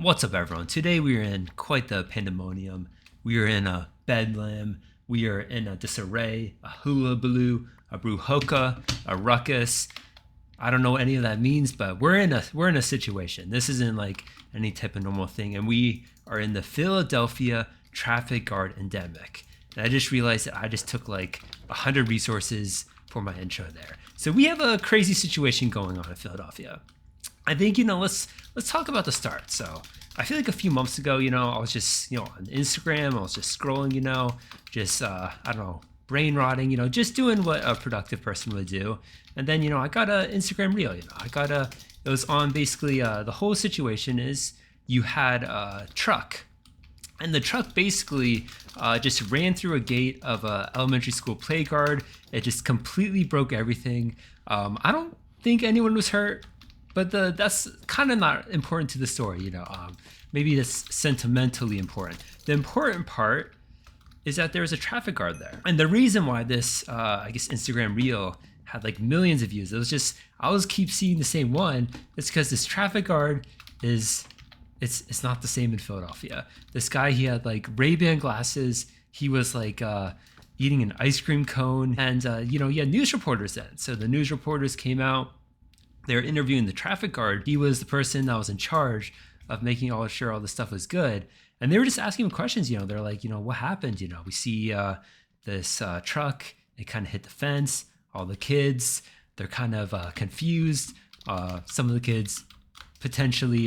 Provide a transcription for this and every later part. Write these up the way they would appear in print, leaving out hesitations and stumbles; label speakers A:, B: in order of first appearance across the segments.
A: What's up, everyone? Today we are in quite the pandemonium. We are in a bedlam. We are in a disarray, a hullabaloo, a brouhaha, a ruckus. I don't know what any of that means, but we're in a situation. This isn't like any type of normal thing, and we are in the Philadelphia traffic guard endemic. And I just realized that I just took like 100 resources for my intro there. So we have a crazy situation going on in Philadelphia. I think let's talk about the start. So I feel like a few months ago, I was just on Instagram, I was just scrolling, just I don't know, brain rotting, just doing what a productive person would do. And then I got a Instagram reel. It was on basically the whole situation is you had a truck. And the truck basically just ran through a gate of a elementary school playground. It just completely broke everything. I don't think anyone was hurt, but that's kind of not important to the story. Maybe that's sentimentally important. The important part is that there was a traffic guard there, and the reason why this, I guess, Instagram reel had like millions of views. It was just I was keep seeing the same one. It's because this traffic guard is it's not the same in Philadelphia. This guy, he had like Ray-Ban glasses. He was like eating an ice cream cone, and he had news reporters then. So the news reporters came out. They were interviewing the traffic guard. He was the person that was in charge of making sure all the stuff was good. And they were just asking him questions. They're like, what happened? We see this truck. It kind of hit the fence. All the kids, they're kind of confused. Some of the kids potentially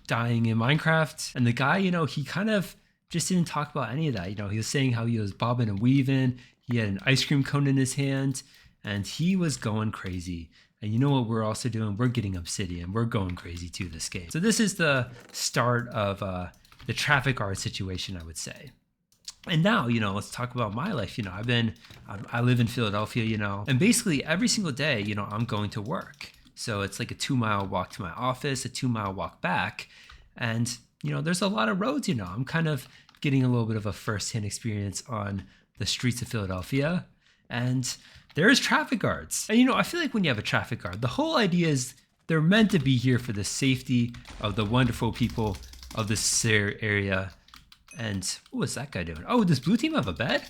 A: dying in Minecraft. And the guy, he kind of just didn't talk about any of that. He was saying how he was bobbing and weaving. He had an ice cream cone in his hand, and he was going crazy. And you know what we're also doing? We're getting obsidian. We're going crazy too this game. So this is the start of the traffic guard situation, I would say. And now, let's talk about my life. I live in Philadelphia, and basically every single day, I'm going to work. So it's like a 2-mile walk to my office, a 2-mile walk back. And, there's a lot of roads, I'm kind of getting a little bit of a firsthand experience on the streets of Philadelphia. And there's traffic guards. And, I feel like when you have a traffic guard, the whole idea is they're meant to be here for the safety of the wonderful people of this area. And what was that guy doing? Oh, does blue team have a bed?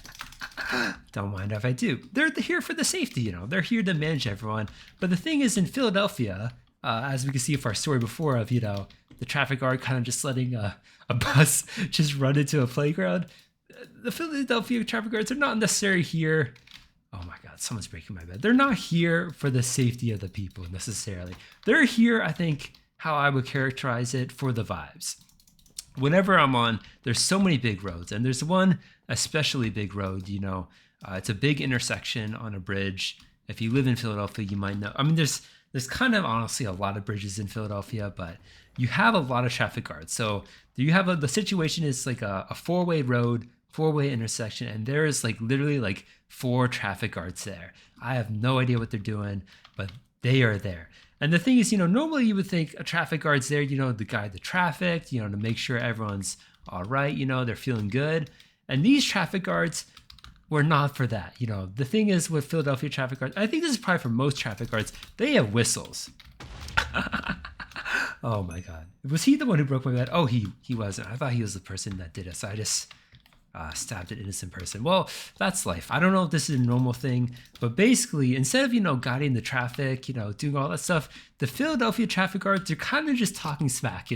A: Don't mind if I do. They're here for the safety, They're here to manage everyone. But the thing is, in Philadelphia, as we can see from our story before of, the traffic guard kind of just letting a bus just run into a playground. The Philadelphia traffic guards are not necessarily here. Oh my God, someone's breaking my bed. They're not here for the safety of the people necessarily. They're here, I think, how I would characterize it, for the vibes. Whenever I'm on, there's so many big roads, and there's one especially big road, it's a big intersection on a bridge. If you live in Philadelphia, you might know. I mean, there's kind of honestly a lot of bridges in Philadelphia, but you have a lot of traffic guards. So you have the situation is like a 4-way road, 4-way intersection, and there is like literally like 4 traffic guards there. I have no idea what they're doing, but they are there. And the thing is, normally you would think a traffic guard's there, to guide the traffic, to make sure everyone's all right, they're feeling good. And these traffic guards were not for that. The thing is with Philadelphia traffic guards, I think this is probably for most traffic guards, they have whistles. Oh my God. Was he the one who broke my bed? Oh, he wasn't. I thought he was the person that did it. So I just stabbed an innocent person. Well, that's life. I don't know if this is a normal thing, but basically, instead of, guiding the traffic, doing all that stuff, the Philadelphia traffic guards, they're kind of just talking smack,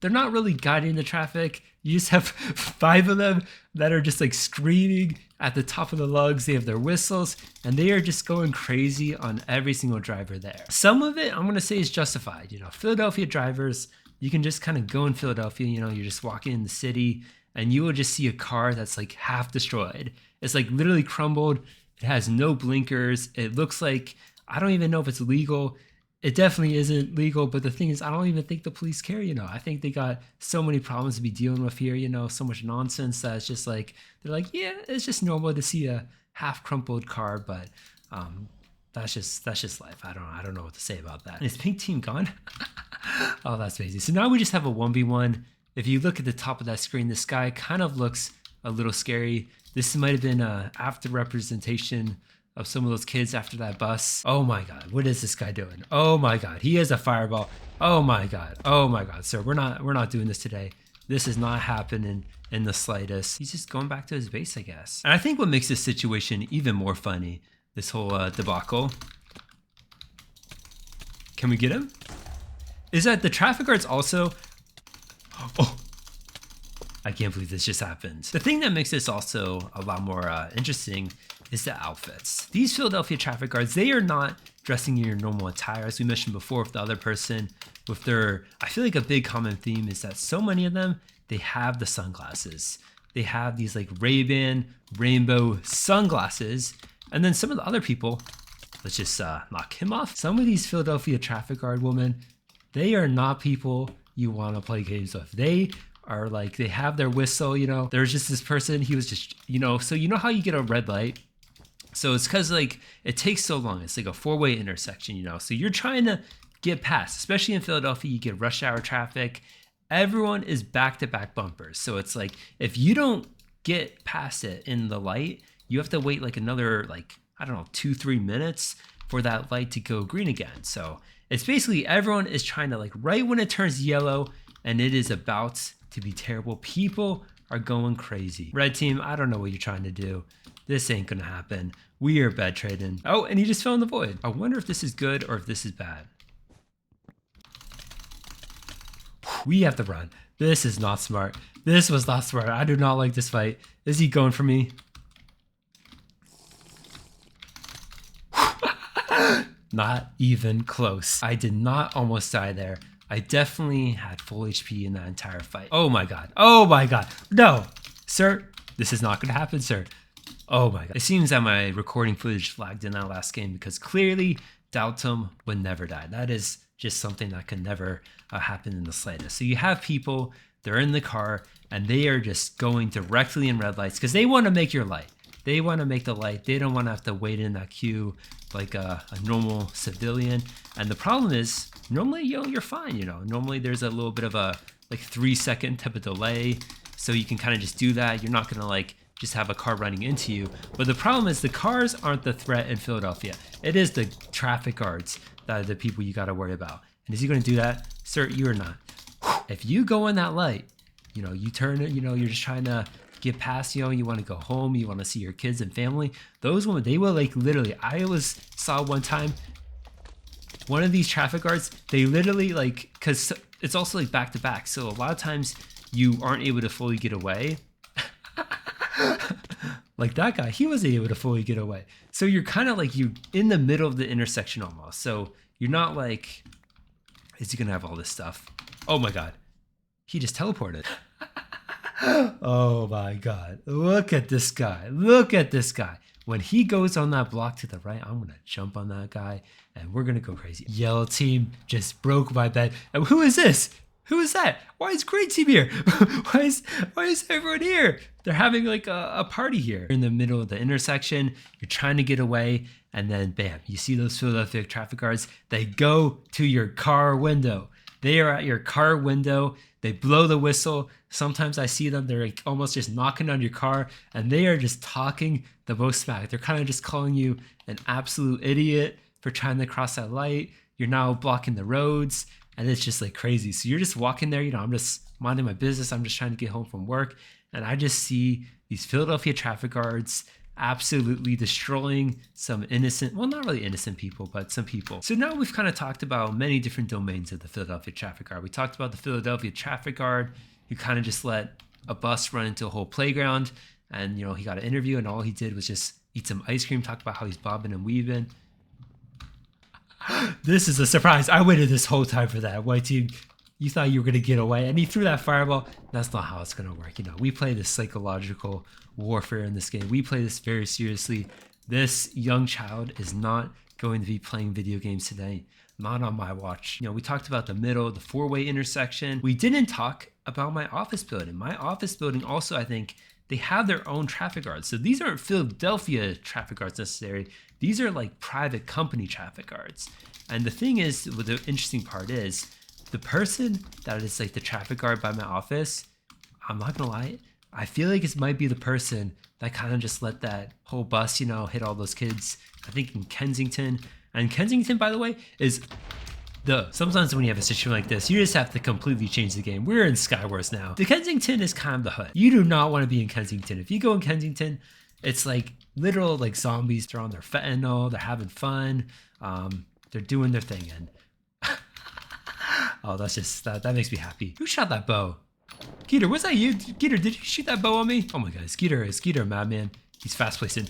A: They're not really guiding the traffic. You just have 5 of them that are just like screaming at the top of the lugs. They have their whistles, and they are just going crazy on every single driver there. Some of it, I'm going to say, is justified. Philadelphia drivers, you can just kind of go in Philadelphia, you're just walking in the city, and you will just see a car that's like half destroyed. It's like literally crumbled. It has no blinkers. It looks like, I don't even know if it's legal. It definitely isn't legal, but the thing is, I don't even think the police care, I think they got so many problems to be dealing with here, so much nonsense that it's just like, they're like, yeah, it's just normal to see a half crumpled car, but that's just life. I don't know what to say about that. Is pink team gone? Oh, that's crazy. So now we just have a 1v1. If you look at the top of that screen, the sky kind of looks a little scary. This might have been after representation of some of those kids after that bus. Oh my God, what is this guy doing? Oh my God, he has a fireball. Oh my God, sir, we're not doing this today. This is not happening in the slightest. He's just going back to his base, I guess. And I think what makes this situation even more funny, this whole debacle. Can we get him? Is that the traffic guards also? Oh, I can't believe this just happened. The thing that makes this also a lot more interesting is the outfits. These Philadelphia traffic guards, they are not dressing in your normal attire. As we mentioned before with the other person, with their, I feel like a big common theme is that so many of them, they have the sunglasses. They have these like Ray-Ban rainbow sunglasses. And then some of the other people, let's just knock him off. Some of these Philadelphia traffic guard women, they are not people you want to play games with. They are like, they have their whistle, you know. There's just this person, he was just, you know, so you know how you get a red light? So it's because like it takes so long. It's like a four-way intersection, you know. So you're trying to get past, especially in Philadelphia, you get rush hour traffic. Everyone is back-to-back bumpers. So it's like if you don't get past it in the light, you have to wait like another like, I don't know, 2-3 minutes for that light to go green again. So it's basically everyone is trying to like right when it turns yellow and it is about to be terrible. People are going crazy. Red team, I don't know what you're trying to do. This ain't gonna happen. We are bad trading. Oh, and he just fell in the void. I wonder if this is good or if this is bad. We have to run. This is not smart. This was not smart. I do not like this fight. Is he going for me? Not even close. I did not almost die there. I definitely had full HP in that entire fight. Oh my God. Oh my God. No, sir, this is not gonna happen, sir. Oh my God. It seems that my recording footage lagged in that last game because clearly Daltohm would never die. That is just something that could never happen in the slightest. So you have people, they're in the car and they are just going directly in red lights because they want to make your light. They want to make the light. They don't want to have to wait in that queue like a normal civilian. And the problem is normally, you know, you're fine. You know, normally there's a little bit of a like 3-second type of delay. So you can kind of just do that. You're not going to like just have a car running into you. But the problem is the cars aren't the threat in Philadelphia. It is the traffic guards that are the people you got to worry about. And is he going to do that? Sir, you are not. If you go in that light, you know, you turn it, you know, you're just trying to get past, you know, you want to go home, you want to see your kids and family. Those women, they will like literally, I saw one time, one of these traffic guards, they literally like, cause it's also like back to back. So a lot of times you aren't able to fully get away. Like that guy, he wasn't able to fully get away. So you're kind of like you in the middle of the intersection almost. So you're not like, is he gonna have all this stuff? Oh my God, he just teleported. Oh my God, look at this guy. Look at this guy. When he goes on that block to the right, I'm gonna jump on that guy and we're gonna go crazy. Yellow team just broke my bed. And who is this? Who is that? Why is Green Team here? Why is everyone here? They're having like a party here. In the middle of the intersection, you're trying to get away, and then bam, you see those Philadelphia traffic guards. They go to your car window. They are at your car window. They blow the whistle. Sometimes I see them, they're like almost just knocking on your car, and they are just talking the most smack. They're kind of just calling you an absolute idiot for trying to cross that light. You're now blocking the roads. And it's just like crazy. So you're just walking there, you know, I'm just minding my business. I'm just trying to get home from work. And I just see these Philadelphia traffic guards absolutely destroying some innocent, well, not really innocent people, but some people. So now we've kind of talked about many different domains of the Philadelphia traffic guard. We talked about the Philadelphia traffic guard who kind of just let a bus run into a whole playground. And, you know, he got an interview and all he did was just eat some ice cream, talk about how he's bobbing and weaving. This is a surprise. I waited this whole time for that. White team, you thought you were going to get away, and he threw that fireball. That's not how it's going to work. You know, we play this psychological warfare in this game. We play this very seriously. This young child is not going to be playing video games today. Not on my watch. You know, we talked about the middle, the four-way intersection. We didn't talk about my office building. My office building also, I think, they have their own traffic guards. So these aren't Philadelphia traffic guards necessarily. These are like private company traffic guards. And the thing is, what the interesting part is, the person that is like the traffic guard by my office, I'm not gonna lie, I feel like it might be the person that kind of just let that whole bus, you know, hit all those kids. I think in Kensington. And Kensington, by the way, is sometimes when you have a situation like this, you just have to completely change the game. We're in Skywars now. The Kensington is kind of the hood. You do not want to be in Kensington. If you go in Kensington, it's like literal like zombies. They're on their fentanyl. They're having fun. They're doing their thing. And oh, that's just that makes me happy. Who shot that bow? Skeeter, was that you? Skeeter, did you shoot that bow on me? Oh my god, Skeeter, madman. He's fast placing.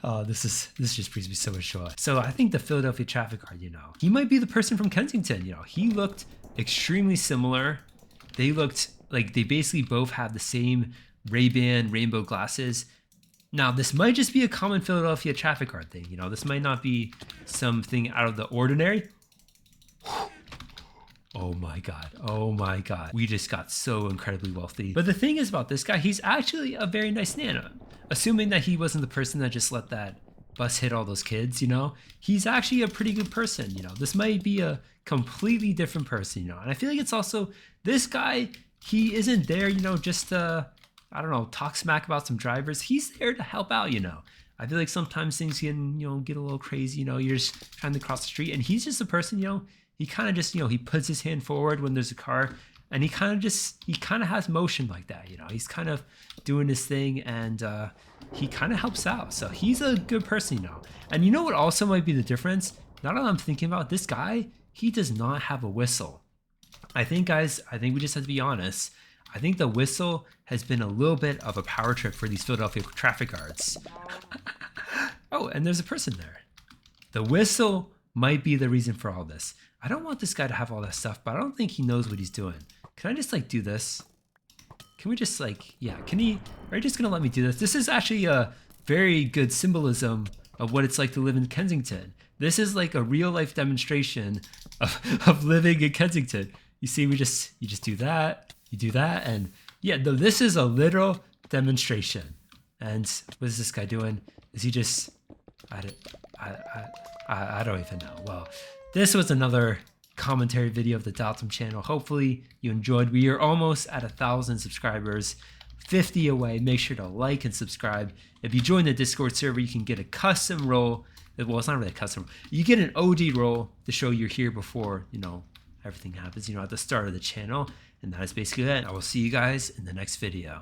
A: Oh, this just brings me so much joy. So I think the Philadelphia traffic guard, you know, he might be the person from Kensington. You know, he looked extremely similar. They looked like they basically both have the same Ray-Ban rainbow glasses. Now, this might just be a common Philadelphia traffic guard thing. You know, this might not be something out of the ordinary. Oh my god. Oh my god. We just got so incredibly wealthy. But the thing is about this guy, he's actually a very nice nana. Assuming that he wasn't the person that just let that bus hit all those kids, you know, he's actually a pretty good person. You know, this might be a completely different person, you know. And I feel like it's also this guy, he isn't there, you know, just I don't know, talk smack about some drivers. He's there to help out, you know. I feel like sometimes things can, you know, get a little crazy, you know, you're just trying to cross the street and he's just a person, you know, he kind of just, you know, he puts his hand forward when there's a car and he kind of has motion like that, you know, he's kind of doing his thing and he kind of helps out. So he's a good person, you know. And you know what also might be the difference? Now that I'm thinking about this guy, he does not have a whistle. I think, guys, we just have to be honest. I think the whistle has been a little bit of a power trip for these Philadelphia traffic guards. Oh, and there's a person there. The whistle might be the reason for all this. I don't want this guy to have all that stuff, but I don't think he knows what he's doing. Can I just like do this? Can we just like, yeah, are you just gonna let me do this? This is actually a very good symbolism of what it's like to live in Kensington. This is like a real life demonstration of living in Kensington. You see, you just do that, you do that, and yeah, this is a literal demonstration. And what is this guy doing? Is he just, I don't even know. Well, this was another commentary video of the Daltohm channel. Hopefully you enjoyed. We are almost at 1,000 subscribers, 50 away. Make sure to like and subscribe. If you join the Discord server, you can get a custom role. Well, it's not really a custom. You get an OD role to show you're here before, you know, everything happens, you know, at the start of the channel. And that is basically it. I will see you guys in the next video.